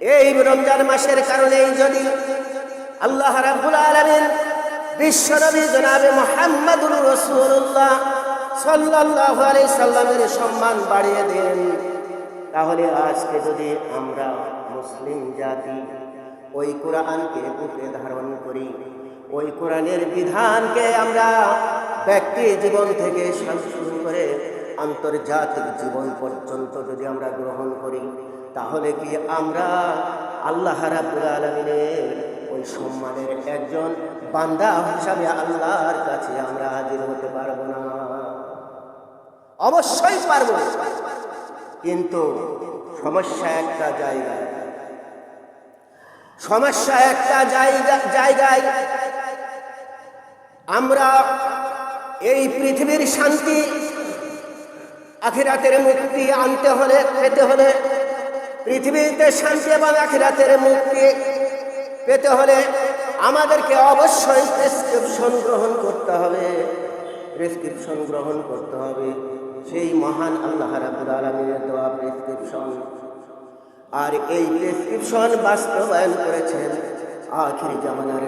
এই রমজান মাসের কারণেই যদি আল্লাহ রাব্বুল আলামিন বিশ্বনবী জনাবে মুহাম্মদুর রাসূলুল্লাহ সাল্লাল্লাহু আলাইহি সাল্লামের সম্মান বাড়িয়ে দেন, তাহলে আজকে যদি আমরা মুসলিম জাতি ওই কোরআনকে বুকে ধারণ করি, ওই কোরআনের বিধানকে আমরা ব্যক্তি জীবন থেকে শুরু করে আন্তর্জাতিক জীবন পর্যন্ত যদি আমরা গ্রহণ করি, তাহলে কি আমরা আল্লাহ রাব্বুল আলামিনের ওই সম্মানের একজন বান্দা হিসাবে আল্লাহর কাছে আমরা হাজির হতে পারবো না? অবশ্যই পারবো, কিন্তু সমস্যা একটা জায়গায়, আমরা এই পৃথিবীর শান্তি আখিরাতের মুক্তি আনতে হলে, পেতে হলে, পৃথিবীতে শান্তি এবং আখিরাতের মুক্তি পেতে হলে আমাদেরকে অবশ্যই প্রেসক্রিপশন গ্রহণ করতে হবে, সেই মহান আল্লাহ রাব্বুল আলামিনের দেওয়া প্রেসক্রিপশন। আর এই প্রেসক্রিপশন বাস্তবায়ন করেছেন আখির জামানার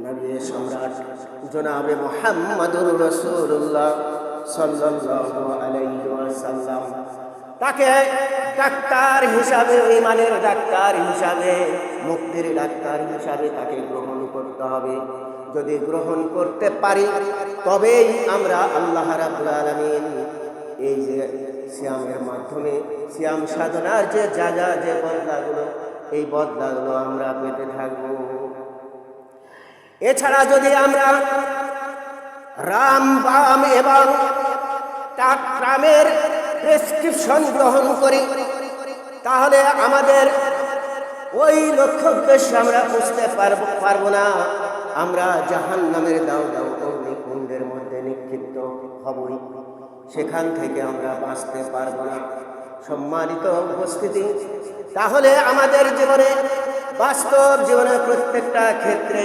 নবী সম্রাট জনাবে মুহাম্মদুর রাসূলুল্লাহ সাল্লাল্লাহু আলাইহি ওয়াসাল্লাম। তাকে ডাক্তার হিসাবে, ঈমানের ডাক্তার হিসাবে, মুক্তির ডাক্তার হিসাবে তাকে গ্রহণ করতে হবে। যদি গ্রহণ করতে পারি তবেই আমরা আল্লাহ রাব্বুল আলামিন এই যে সিয়ামের মাধ্যমে সিয়াম সাধনার যে বদলাগুলো, এই বদলাগুলো আমরা পেতে থাকব। এছাড়া যদি আমরা রাম বাম এবং টাট্রামের প্রেসক্রিপশন গ্রহণ করি, তাহলে আমাদের ওই লক্ষ্য উদ্দেশ্যে আমরা বুঝতে পারবো না। আমরা জাহান্নামের দাউ দাউ অগ্নিকুণ্ডের মধ্যে নিক্ষিপ্ত হবই, সেখান থেকে আমরা বাঁচতে পারবো না। সম্মানিত উপস্থিতি, তাহলে আমাদের জীবনে, বাস্তব জীবনে প্রত্যেকটা ক্ষেত্রে,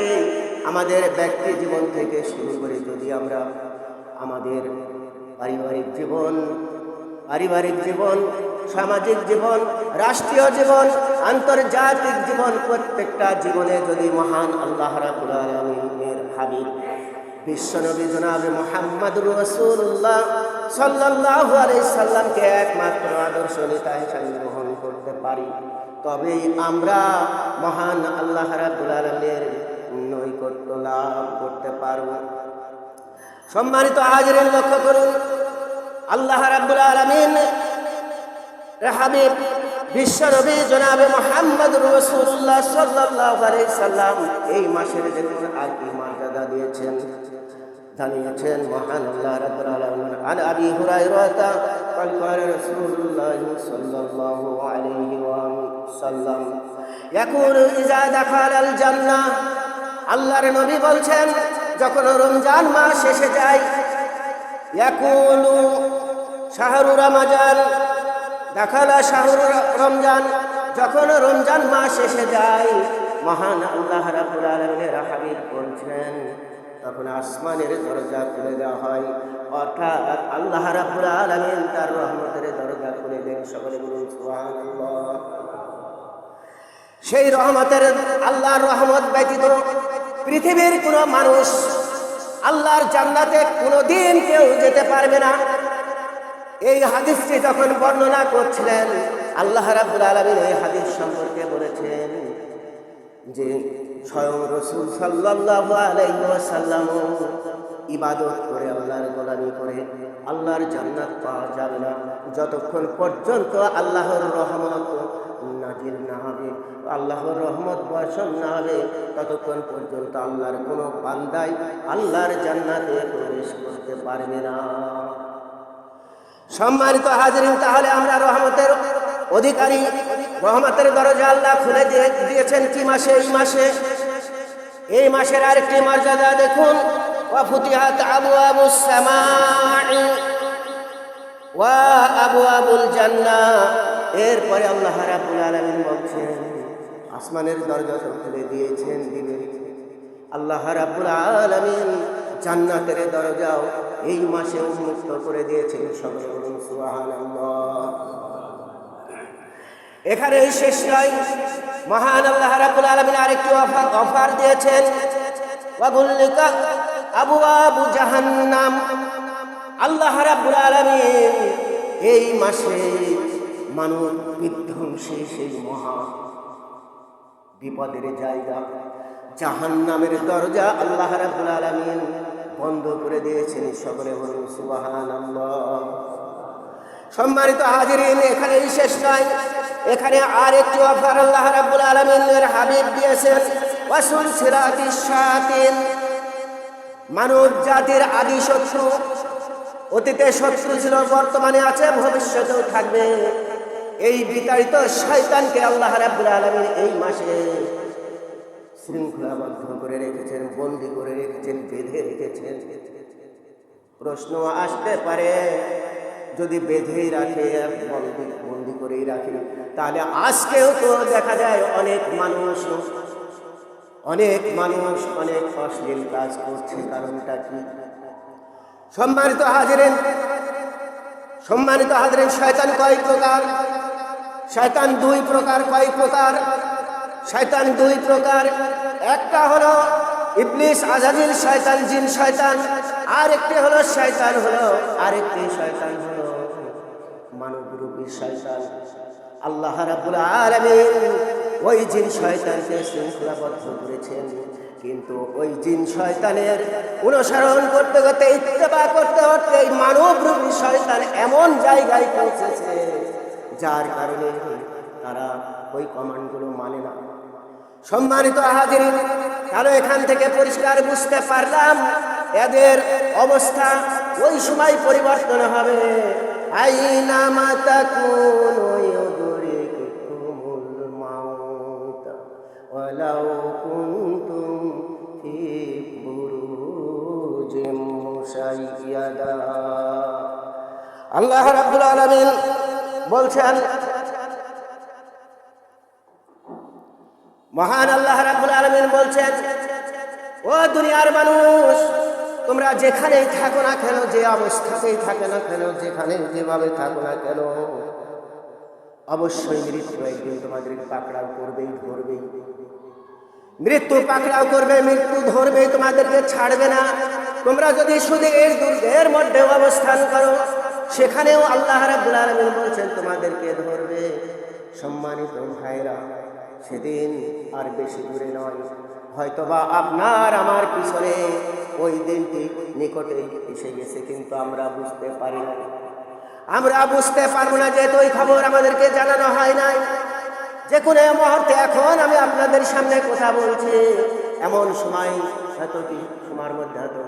আমাদের ব্যক্তি জীবন থেকে শুরু করে যদি আমরা আমাদের পারিবারিক জীবন, সামাজিক জীবন, রাষ্ট্রীয় জীবন, আন্তর্জাতিক জীবন, প্রত্যেকটা জীবনে যদি মহান আল্লাহ রাব্বুল আলামিনের হাবিব বিশ্বনবী জনাবে মুহাম্মদুর রাসূলুল্লাহ সাল্লাল্লাহু আলাইহি সাল্লামকে একমাত্র আদর্শ নেতা হিসেবে গ্রহণ করতে পারি, তবেই আমরা মহান আল্লাহ রাব্বুল আলামিনের নৈকট্য লাভ করতে পারব। সম্মানিত হাজিরিন, লক্ষ্য করুন, আল্লাহ রাব্বুল আলামিন হাবিব বিশ্বনবী জনাবে মুহাম্মদুর রাসূলুল্লাহ সাল্লাল্লাহু আলাইহি সাল্লাম এই মাসের জন্য আর কি মর্যাদা দিয়েছেন জানিয়েছেন মহান আল্লাহ রাব্বুল আলামিন। আন আবি হুরায়রা قال قال رسول الله صلى الله عليه وسلم يقول اذا دخل الجنه, আল্লাহর নবী বলছেন যখন রমজান মাস এসে যায়, ইয়াকুলু শাহরু রমজান দাখালা শাহরু রমজান, যখন রমজান মাস এসে যায়, মহান আল্লাহ রাব্বুল আলামিনের হাবিব বলছেন তখন আসমানের দরজা খুলে দেওয়া হয়, অর্থাৎ আল্লাহ রাব্বুল আলামিন তার রহমতের দরজা খুলে দেন। সকলে বলুন সুবহানাল্লাহ। সেই রহমতের, আল্লাহর রহমত ব্যতীত পৃথিবীর কোনো মানুষ আল্লাহর জান্নাতে কোনোদিন কেউ যেতে পারবে না। এই হাদিসটি যখন বর্ণনা করছিলেন, আল্লাহ রাব্বুল আলামিন এই হাদিস সম্পর্কে বলেছেন যে স্বয়ং রাসূল সাল্লাল্লাহু আলাইহি ওয়াসাল্লাম ইবাদত করে, আল্লাহর গোলামি করে আল্লাহর জান্নাত পাওয়া যাবে না যতক্ষণ পর্যন্ত আল্লাহর রহমত নাজিল না হবে, আল্লাহর রহমত বর্ষণ না হবে, ততক্ষণ পর্যন্ত আল্লাহর কোনো বান্দাই আল্লাহর জান্নাতে প্রবেশ করতে পারবে না। সম্মানিত হাজিরিন, তাহলে আমরা রহমতের অধিকারী, রহমতের দরজা আল্লাহ খুলে দিয়েছেন কি মাসে? এই মাসের আরেকটি মর্যাদা দেখুন, ওয়া ফুতিহাত আবওয়াবুস সামাই ওয়া আবওয়াবুল জান্নাহ। এরপরে আল্লাহ রাব্বুল আলামিন বলছেন আসমানের দরজা খুলে দিয়েছেন, দিবেন। আল্লাহ রাব্বুল আলামিন জান্নাতের দরজাও এই মাসে উন্মুক্ত করে দিয়েছেন। সকলে বলুন সুবহানাল্লাহ। এখানে শেষ নয়, মহান আল্লাহ রাব্বুল আলামিন আরেকটি অফার দিয়েছেন, ওয়াগুল্লিকা আবওয়াবু জাহান্নাম। আল্লাহ রাব্বুল আলামিন এই মাসে মানব বিধ্বংসী সেই মহা বিপদের জায়গা জাহান্নামের দরজা আল্লাহ রাব্বুল আলামিন বন্ধ করে দিয়েছেন। সকলে বলুন সুবহানাল্লাহ। সম্মানিত হাজিরিন, এখানে শেষ নয়, এখানে আরেকটি অফার আল্লাহ রাব্বুল আলামিনের হাবিব দিয়েছেন, ওয়াসুল সিরাতিশ শায়াতিন। মানব জাতির আদি শত্রু, অতীতে শত্রু ছিল, বর্তমানে আছে, ভবিষ্যতেও থাকবে। এই বিতাড়িত শয়তানকে আল্লাহ রাব্বুল আলামিন এই মাসে শৃঙ্খলাবদ্ধ করে রেখেছেন, বন্দী করে রেখেছেন, বেঁধে রেখেছেন। প্রশ্ন আসতে পারে, যদি বেঁধেই রাখে, বন্দী করেই রাখে, তাহলে আজকেও তো দেখা যায় অনেক মানুষ অনেক অশ্লীল কাজ করছে। কারণটা কি? সম্মানিত হাজিরিন, শয়তান কয় প্রকার? শয়তান দুই প্রকার। কয় প্রকার? শয়তান দুই প্রকার। একটা হলো ইবলিস আজাজিল শয়তান, জিন শয়তান। আরেকটি হলো আরেকটি শয়তান হলো মানবরূপী শয়তান। আল্লাহ রাব্বুল আলামিন ওই জিন শয়তানকে শৃঙ্খলাবদ্ধ করেছেন, কিন্তু ওই জিন শয়তানের অনুসরণ করতে করতে, ইত্তেবা করতে করতে এই মানবরূপী শয়তান এমন জায়গায় পৌঁছেছে যার কারণে তারা ওই কমান্ডগুলো মানে না। সম্মানিত হাজিরিন, তাহলে এখান থেকে পরিষ্কার বুঝতে পারলাম এদের অবস্থা ওই সময় পরিবর্তন হবে। আইনামা তাকুনু ইউদরিকুমুল মাউত ওয়ালাউ কুনতুম ফি বুরুজিম মুশাইয়াদা। আল্লাহ রাব্বুল আলামিন বলছেন, মহান আল্লাহ রাব্বুল আলামিন বলছেন, ও দুনিয়ার মানুষ, তোমরা যেখানেই থাকো না কেন, যে অবস্থাতেই থাকো না কেন, যেখানে যেভাবে থাকো না কেন, অবশ্যই মৃত্যু একদিন তোমাদেরকে পাকড়াও করবেই, ধরবেই। মৃত্যু পাকড়াও করবে, মৃত্যু ধরবেই, তোমাদেরকে ছাড়বে না। তোমরা যদি শুধু এই দুর্গের মধ্যে অবস্থান করো, সেখানেও আল্লাহ রাব্বুল আলামিন বলছেন তোমাদেরকে ধরবে। সম্মানিত ভাইরা, সেদিন আর বেশি দূরে নয়, হয়তোবা আপনার আমার পিছনে ওই দিনটি নিকটে এসে গেছে, কিন্তু আমরা বুঝতে পারি না। আমরা বুঝতে পারবো না, যেহেতু ওই খবর আমাদেরকে জানানো হয় নাই। যে কোনো মুহূর্তে এখন আমি আপনাদের সামনে কথা বলছি, এমন সময় হয়তো কি সময়ের মধ্যে হয়তো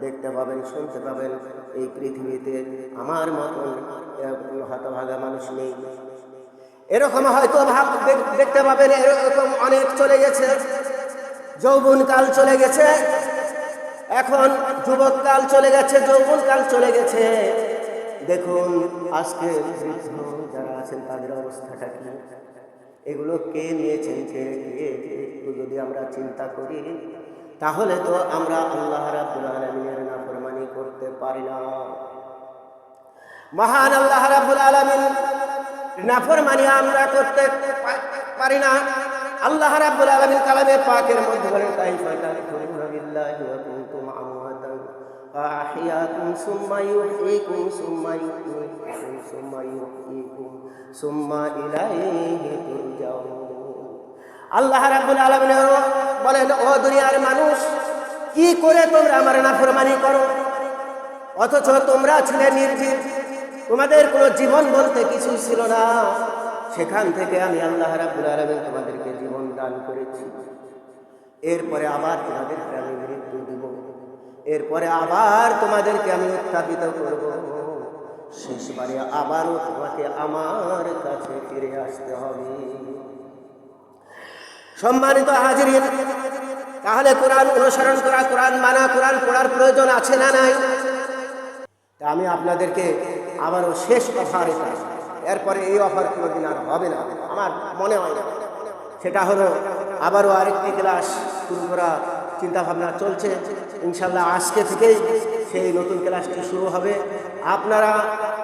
দেখতে পাবেন, শুনতে পাবেন এই পৃথিবীতে আমার মতন হতভাগা মানুষ নেই। এরকম হয়তো দেখতে পাবেন, এরকম অনেক চলে গেছে। যৌবনকাল চলে গেছে, এখন যুবককাল চলে গেছে, যৌবনকাল চলে গেছে। দেখুন আজকে যারা আছেন তাদের অবস্থাটা কি, এগুলো কে নিয়েছেন, কে একটু যদি আমরা চিন্তা করি, তাহলে তো আমরা আল্লাহ রাব্বুল আলামিনের নাফরমানি করতে পারি না। মহান আল্লাহ রাব্বুল আলামিন নাফরমানি আমরা করতে পারি না। আল্লাহ রাব্বুল আলামিন কালামে পাকের মধ্যে বলেন, কাইফা তাকফুরুনা বিল্লাহি ওয়া কুনতুম আমওয়াতান ফাআহইয়াকুম সুম্মা ইউহয়িকুম সুম্মা ইউমীতুকুম সুম্মা ইউহয়িকুম সুম্মা ইলাইহি তুরজাউন। আল্লাহ রাব্বুল আলামিন বলেন, ও দুনিয়ার মানুষ, কি করে তোমরা আমার নাফরমানি করো, অথচ তোমরা ছিলে নির্জীব, তোমাদের কোনো জীবন বলতে কিছু ছিল না। সেখান থেকে আমি আল্লাহ রাব্বুল আলামিন তোমাদেরকে জীবন দান করেছি। এরপরে আবার তোমাদেরকে আমি মৃত্যু দিব, এরপরে আবার তোমাদেরকে আমি উত্থাপিত করব, শেষবারে আবারও তোমাকে আমার কাছে ফিরে আসতে হবে। সম্মানিত হাজিরিন, তাহলে কোরআন অনুসরণ করা, কোরআন মানা, কোরআন পড়ার প্রয়োজন আছে না নাই? তা আমি আপনাদেরকে আবারও শেষ অফার, এটা এরপরে এই অফার কোনোদিন আর হবে না আমার মনে হয় না। সেটা হলো আবারও আরেকটি ক্লাস শুরু করা চিন্তাভাবনা চলছে। ইনশাল্লাহ আজকে থেকেই সেই নতুন ক্লাসটি শুরু হবে। আপনারা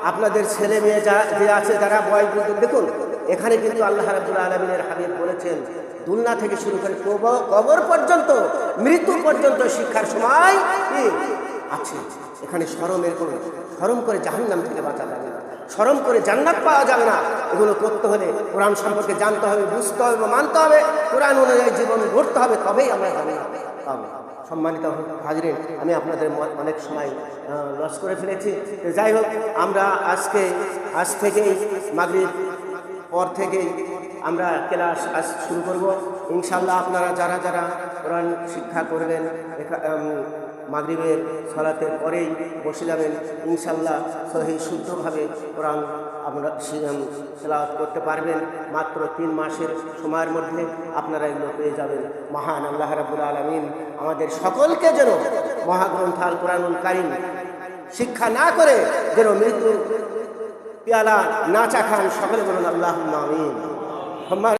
আপনাদের ছেলে মেয়ে যে আছে, যারা বয়স, দেখুন এখানে কিন্তু আল্লাহ রাব্বুল আলামিনের হাবিব বলেছেন দুনিয়া থেকে শুরু করে কবর পর্যন্ত, মৃত্যু পর্যন্ত শিক্ষার সময় কি আছে। এখানে শরম করে জাহান্নাম থেকে বাঁচা যাবে না, শরম করে জান্নাত পাওয়া যাবে না। এগুলো করতে হলে কোরআন সম্পর্কে জানতে হবে, বুঝতে হবে, মানতে হবে, কোরআন অনুযায়ী জীবন গড়তে হবে, তবেই আমরা জান্নাত পাবো। সম্মানিত হাজরিন, আমি আপনাদের অনেক সময় লস করে ফেলেছি। যাই হোক, আমরা আজ থেকেই মাগরিব পর থেকেই আমরা ক্লাস আজ শুরু করব ইনশাআল্লাহ। আপনারা যারা যারা কোরআন শিক্ষা করবেন মাগরিবের সালাতের পরেই বসে যাবেন ইনশাআল্লাহ। সহি শুদ্ধভাবে কোরআন আপনারা তেলাওয়াত করতে পারবেন। মাত্র 3 মাসের সময়ের মধ্যে আপনারা এগুলো পেয়ে যাবেন। মহান আল্লাহ রাব্বুল আলামিন আমাদের সকলকে যেন মহাগ্রন্থ আল কোরআনুল কারীম শিক্ষা না করে যেন মৃত্যু পেয়ালা না চাখান। সকলে বলুন আল্লাহুম্মা আমিন।